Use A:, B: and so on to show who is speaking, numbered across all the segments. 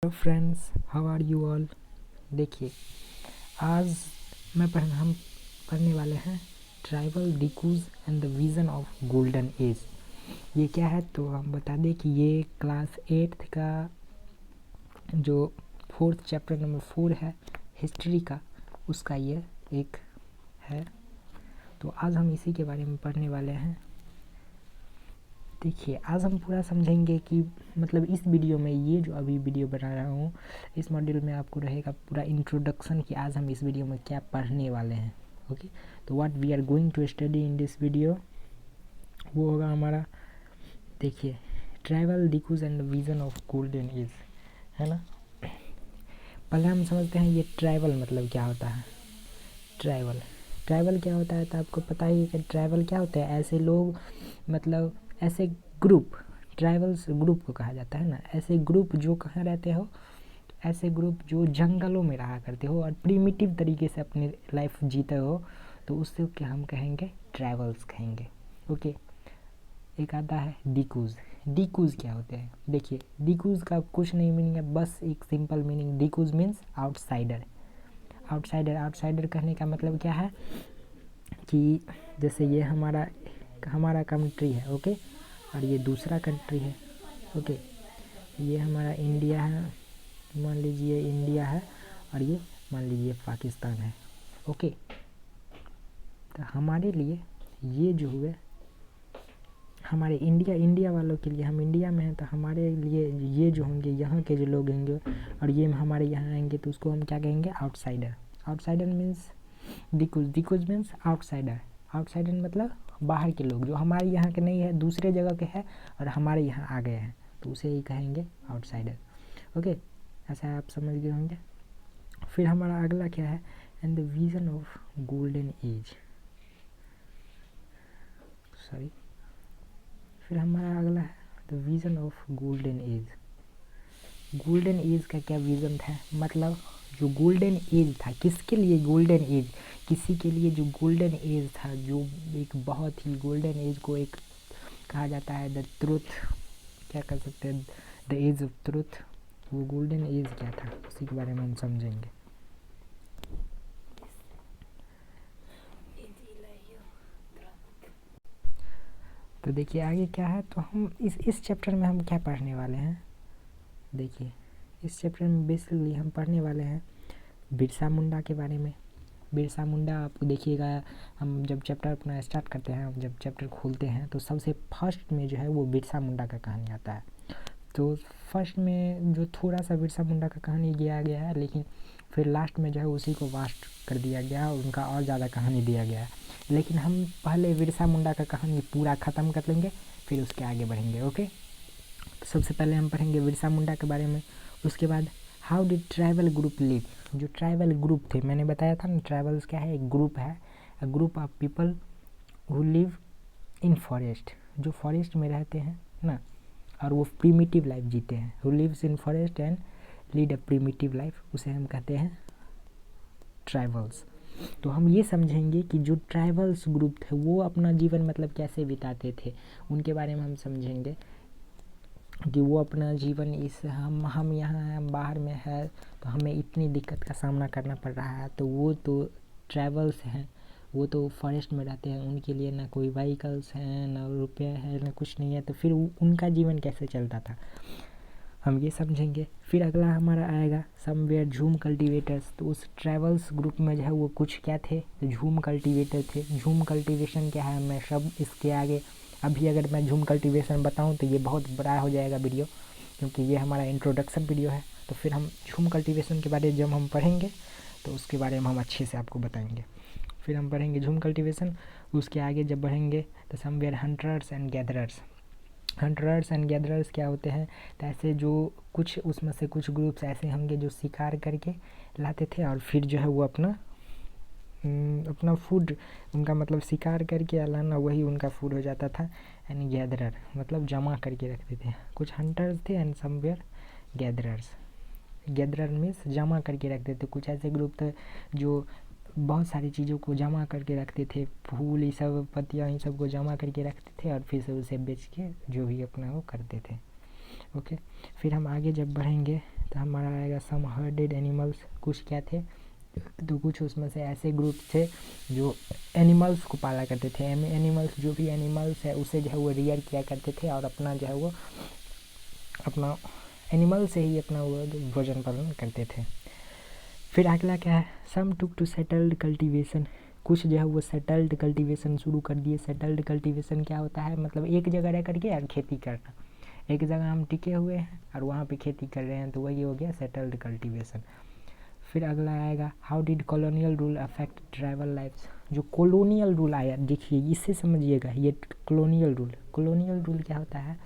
A: Hello friends, how are you all. देखिए, आज हम पढ़ने वाले हैं tribal dikus and the vision of golden age. ये क्या है तो हम बता दें कि ये क्लास 8th का जो 4th चैप्टर नंबर 4 है हिस्ट्री का, उसका ये एक है। तो आज हम इसी के बारे में पढ़ने वाले हैं। देखिए, आज हम पूरा समझेंगे कि मतलब इस वीडियो में, ये जो अभी वीडियो बना रहा हूँ, इस मॉड्यूल में आपको रहेगा पूरा इंट्रोडक्शन कि आज हम इस वीडियो में क्या पढ़ने वाले हैं। ओके, तो what we are going to study in this video वो होगा हमारा, देखिए, tribal dikus and vision of golden age, है ना। पहले हम समझते हैं ये ट्राइबल मतलब क्या होता है। ट्राइबल ट्राइबल क्या होता है तो आपको पता ही है कि ट्राइबल क्या होता है। ऐसे लोग, मतलब ऐसे ग्रुप, ट्राइबल्स ग्रुप को कहा जाता है ना। ऐसे ग्रुप जो कहाँ रहते हो, ऐसे ग्रुप जो जंगलों में रहा करते हो और प्रिमिटिव तरीके से अपनी लाइफ जीते हो, तो उससे क्या हम कहेंगे, ट्राइबल्स कहेंगे। ओके, एक आता है डिकूज। डिकूज क्या होते हैं, देखिए, डिकूज का कुछ नहीं मीनिंग है, बस एक simple meaning. Dikus means outsider. Outsider कहने का मतलब क्या है कि जैसे ये हमारा कंट्री है, ओके, और ये दूसरा कंट्री है, ओके। ये हमारा इंडिया है, मान लीजिए इंडिया है, और ये मान लीजिए पाकिस्तान है, ओके। तो हमारे लिए ये जो हुए, हमारे इंडिया वालों के लिए, हम इंडिया में हैं तो हमारे लिए ये जो होंगे, यहाँ के जो लोग होंगे और ये हमारे यहाँ आएंगे, तो उसको हम क्या कहेंगे, outsider. Outsider means dikus means outsider. Outsider मतलब बाहर के लोग जो हमारे यहाँ के नहीं है, दूसरे जगह के हैं और हमारे यहाँ आ गए हैं, तो उसे ही कहेंगे आउटसाइडर। ओके, ऐसा आप समझ गए होंगे। फिर हमारा अगला क्या है, and the vision of golden as, sorry. फिर हमारा अगला है the vision of golden as. Golden age का क्या विज़न था, मतलब जो गोल्डन एज था, किसके लिए गोल्डन एज, किसी के लिए जो गोल्डन एज था, जो एक बहुत ही गोल्डन एज को एक कहा जाता है द ट्रुथ, क्या कर सकते हैं, द एज ऑफ ट्रुथ। वो गोल्डन एज क्या था उसी के बारे में हम समझेंगे। तो देखिए आगे क्या है, तो हम इस चैप्टर में हम क्या पढ़ने वाले हैं। देखिए, इस चैप्टर में बेसिकली हम पढ़ने वाले हैं बिरसा मुंडा के बारे में। बिरसा मुंडा आपको देखिएगा, हम जब चैप्टर अपना स्टार्ट करते हैं, जब चैप्टर खोलते हैं, तो सबसे फर्स्ट में जो है वो बिरसा मुंडा का कहानी आता है। तो फर्स्ट में जो थोड़ा सा बिरसा मुंडा का कहानी दिया गया है, लेकिन फिर लास्ट में जो है उसी को वास्ट कर दिया गया और उनका और ज़्यादा कहानी दिया गया है। लेकिन हम पहले बिरसा मुंडा का कहानी पूरा ख़त्म कर लेंगे, फिर उसके आगे बढ़ेंगे। ओके, तो सबसे पहले हम पढ़ेंगे बिरसा मुंडा के बारे में। उसके बाद how did tribal group live. जो ट्राइबल ग्रुप थे, मैंने बताया था ना, ट्राइबल्स क्या है, एक ग्रुप है, a group of people who live in forest, जो फॉरेस्ट में रहते हैं ना, और वो प्रिमिटिव लाइफ जीते हैं। Who lives in forest and lead a primitive life, उसे हम कहते हैं ट्राइबल्स। तो हम ये समझेंगे कि जो ट्राइबल्स ग्रुप थे वो अपना जीवन मतलब कैसे बिताते थे, उनके बारे में हम समझेंगे कि वो अपना जीवन हम यहाँ हैं, हम बाहर में है, तो हमें इतनी दिक्कत का सामना करना पड़ रहा है। तो वो तो ट्रैवल्स हैं, वो तो फॉरेस्ट में रहते हैं, उनके लिए ना कोई व्हीकल्स हैं, ना रुपये है, ना कुछ नहीं है, तो फिर उनका जीवन कैसे चलता था, हम ये समझेंगे। फिर अगला हमारा आएगा समवेयर झूम कल्टीवेटर्स। तो उस ट्रैवल्स ग्रुप में जो है वो कुछ क्या थे, झूम कल्टीवेटर थे। झूम कल्टीवेशन क्या है, मैं सब इसके आगे, अभी अगर मैं झूम कल्टीवेशन बताऊं तो ये बहुत बड़ा हो जाएगा वीडियो, क्योंकि ये हमारा इंट्रोडक्शन वीडियो है। तो फिर हम झूम कल्टीवेशन के बारे में जब हम पढ़ेंगे तो उसके बारे में हम अच्छे से आपको बताएंगे। फिर हम पढ़ेंगे झूम कल्टीवेशन। उसके आगे जब बढ़ेंगे तो somewhere hunters and gatherers. Hunters and gatherers क्या होते हैं, तो ऐसे जो कुछ उसमें से कुछ ग्रुप्स ऐसे होंगे जो शिकार करके लाते थे और फिर जो है वो अपना फूड, उनका मतलब शिकार करके लाना वही उनका फूड हो जाता था। एंड गैदरर मतलब जमा करके रखते थे। कुछ हंटर्स थे and somewhere gatherers. Gatherer means जमा करके रखते थे। कुछ ऐसे ग्रुप थे जो बहुत सारी चीज़ों को जमा करके रखते थे, फूल ये सब, पत्तियाँ इन सब को जमा करके रखते थे और फिर से उसे बेच के जो भी अपना वो करते थे। ओके, फिर हम आगे जब बढ़ेंगे तो हमारा आएगा सम हर्डेड एनिमल्स, कुछ क्या थे, तो कुछ उसमें से ऐसे ग्रुप थे जो एनिमल्स को पाला करते थे। एनिमल्स, जो भी एनिमल्स है उसे जो है वो रियर किया करते थे और अपना जो है वो अपना एनिमल से ही अपना वो भोजन पालन करते थे। फिर अगला क्या है, सम टुक टू सेटल्ड कल्टीवेशन, कुछ जो है वो सेटल्ड कल्टीवेशन शुरू कर दिए। सेटल्ड कल्टीवेशन क्या होता है, मतलब एक जगह रह करके और खेती करना, एक जगह हम टिके हुए हैं और वहाँ पे खेती कर रहे हैं, तो वही हो गया सेटल्ड कल्टीवेशन। फिर अगला आएगा, how did colonial rule affect tribal lifes, जो कॉलोनियल रूल आया, देखिए इससे समझिएगा, ये कॉलोनियल रूल क्या होता है,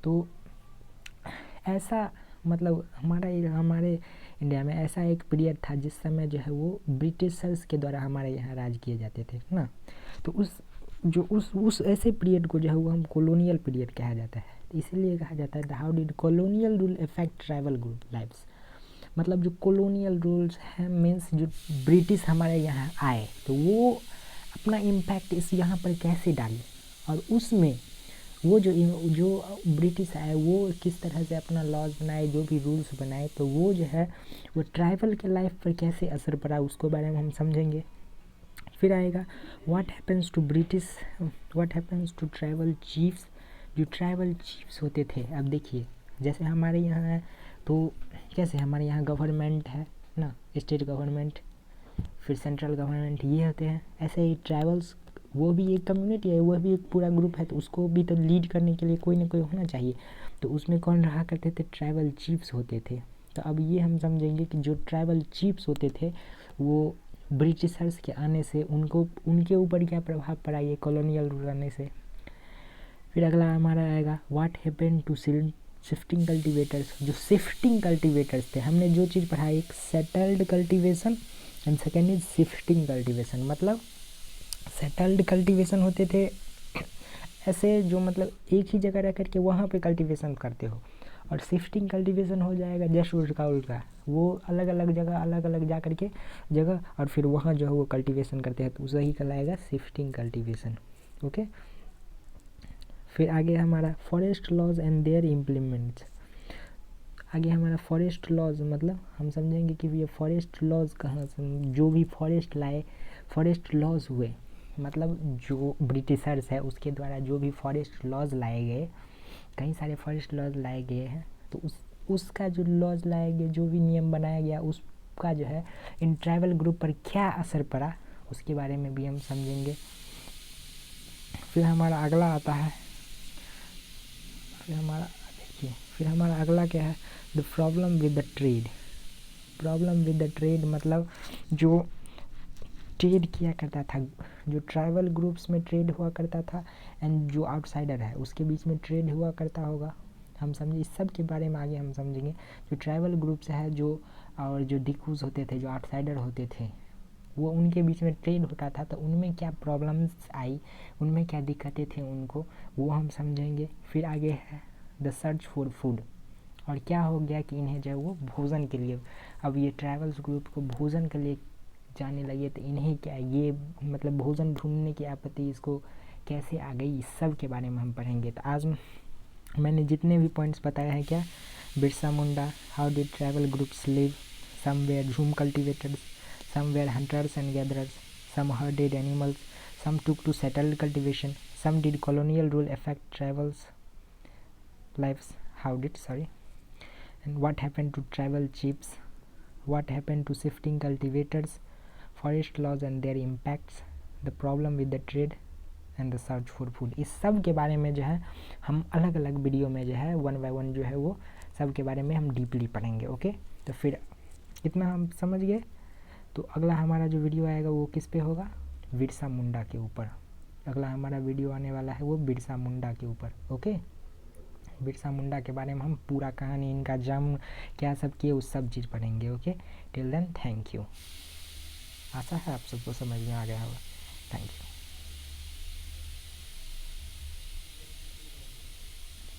A: तो ऐसा मतलब हमारे इंडिया में ऐसा एक पीरियड था जिस समय जो है वो ब्रिटिशर्स के द्वारा हमारे यहाँ राज किए जाते थे ना, तो उस ऐसे पीरियड को जो है वो हम कॉलोनियल पीरियड कहा जाता है। तो इसीलिए कहा जाता है how did colonial rule affect tribal group lifes, मतलब जो कॉलोनियल रूल्स हैं मीन्स जो ब्रिटिश हमारे यहाँ आए तो वो अपना इम्पैक्ट इस यहाँ पर कैसे डाले, और उसमें वो जो ब्रिटिश आए वो किस तरह से अपना लॉज बनाए, जो भी रूल्स बनाए, तो वो जो है वो ट्राइबल के लाइफ पर कैसे असर पड़ा उसको बारे में हम समझेंगे। फिर आएगा what happens to tribal chiefs, जो ट्राइबल चीफ्स होते थे। अब देखिए जैसे हमारे यहाँ है तो कैसे हमारे यहाँ गवर्नमेंट है ना, स्टेट गवर्नमेंट, फिर सेंट्रल गवर्नमेंट, ये होते हैं, ऐसे ही ट्राइबल्स वो भी एक कम्युनिटी है, वो भी एक पूरा ग्रुप है, तो उसको भी तो लीड करने के लिए कोई ना कोई होना चाहिए। तो उसमें कौन रहा करते थे, ट्राइबल चीफ्स होते थे। तो अब ये हम समझेंगे कि जो ट्राइबल चीफ्स होते थे वो ब्रिटिशर्स के आने से उनके ऊपर क्या प्रभाव पड़ा ये कॉलोनियल रूल आने से। फिर अगला हमारा आएगा what happened to shifting cultivators, जो शिफ्टिंग कल्टीवेटर्स थे, हमने जो चीज़ पढ़ा, एक settled cultivation and second is shifting cultivation. मतलब सेटल्ड कल्टीवेशन होते थे ऐसे जो मतलब एक ही जगह रह करके वहाँ पे कल्टीवेशन करते हो, और शिफ्टिंग कल्टीवेशन हो जाएगा जस्ट उसका उल्टा, वो अलग अलग जा करके जगह और फिर वहाँ जो है वो कल्टीवेशन करते हैं, तो उसे ही कहलाएगा शिफ्टिंग कल्टीवेशन। ओके, फिर आगे हमारा forest laws and their implements. आगे हमारा फॉरेस्ट लॉज, मतलब हम समझेंगे कि ये फॉरेस्ट लॉज कहाँ से, जो भी फॉरेस्ट लॉज हुए, मतलब जो ब्रिटिशर्स है उसके द्वारा जो भी फॉरेस्ट लॉज लाए गए, कई सारे फॉरेस्ट लॉज लाए गए हैं, तो उसका जो लॉज लाए गए, जो भी नियम बनाया गया, उसका जो है इन ट्राइबल ग्रुप पर क्या असर पड़ा उसके बारे में भी हम समझेंगे। फिर हमारा अगला आता है, फिर हमारा अगला क्या है, the problem with the trade, मतलब जो ट्रेड किया करता था, जो ट्राइबल ग्रुप्स में ट्रेड हुआ करता था एंड जो आउटसाइडर है उसके बीच में ट्रेड हुआ करता होगा, हम समझे इस सब के बारे में आगे हम समझेंगे। जो ट्राइबल ग्रुप्स है जो और जो डिकूज होते थे, जो आउटसाइडर होते थे, वो उनके बीच में ट्रेड होता था, तो उनमें क्या प्रॉब्लम्स आई, उनमें क्या दिक्कतें थी उनको, वो हम समझेंगे। फिर आगे है द सर्च फॉर फूड, और क्या हो गया कि इन्हें जो है वो भोजन के लिए, अब ये ट्राइबल्स ग्रुप को भोजन के लिए जाने लगे, तो इन्हें क्या ये मतलब भोजन ढूंढने की आपत्ति इसको कैसे आ गई, इस सब के बारे में हम पढ़ेंगे। तो आज मैंने जितने भी पॉइंट्स बताए हैं, क्या Birsa Munda, how did tribal groups live, some were jhum cultivators, some were hunters and gatherers, some herded animals, some took to settled cultivation, some did colonial rule affect tribals lives, and what happened to tribal chiefs, what happened to shifting cultivators, forest laws and their impacts, the problem with the trade and the search for food। इस सब के बारे में जो है हम अलग अलग वीडियो में जो है 1 by 1 जो है वो सब के बारे में हम डीपली पढ़ेंगे। ओके, तो फिर इतना हम समझ गए। तो अगला हमारा जो वीडियो आएगा वो किस पे होगा, बिरसा मुंडा के ऊपर। अगला हमारा वीडियो आने वाला है वो बिरसा मुंडा के ऊपर। ओके, बिरसा मुंडा के बारे में हम पूरा कहानी, इनका जन्म क्या सब किए, उस सब चीज़ पढ़ेंगे। Okay, till then thank you. आशा है आप सबको समझ में आ गया होगा। Thank you.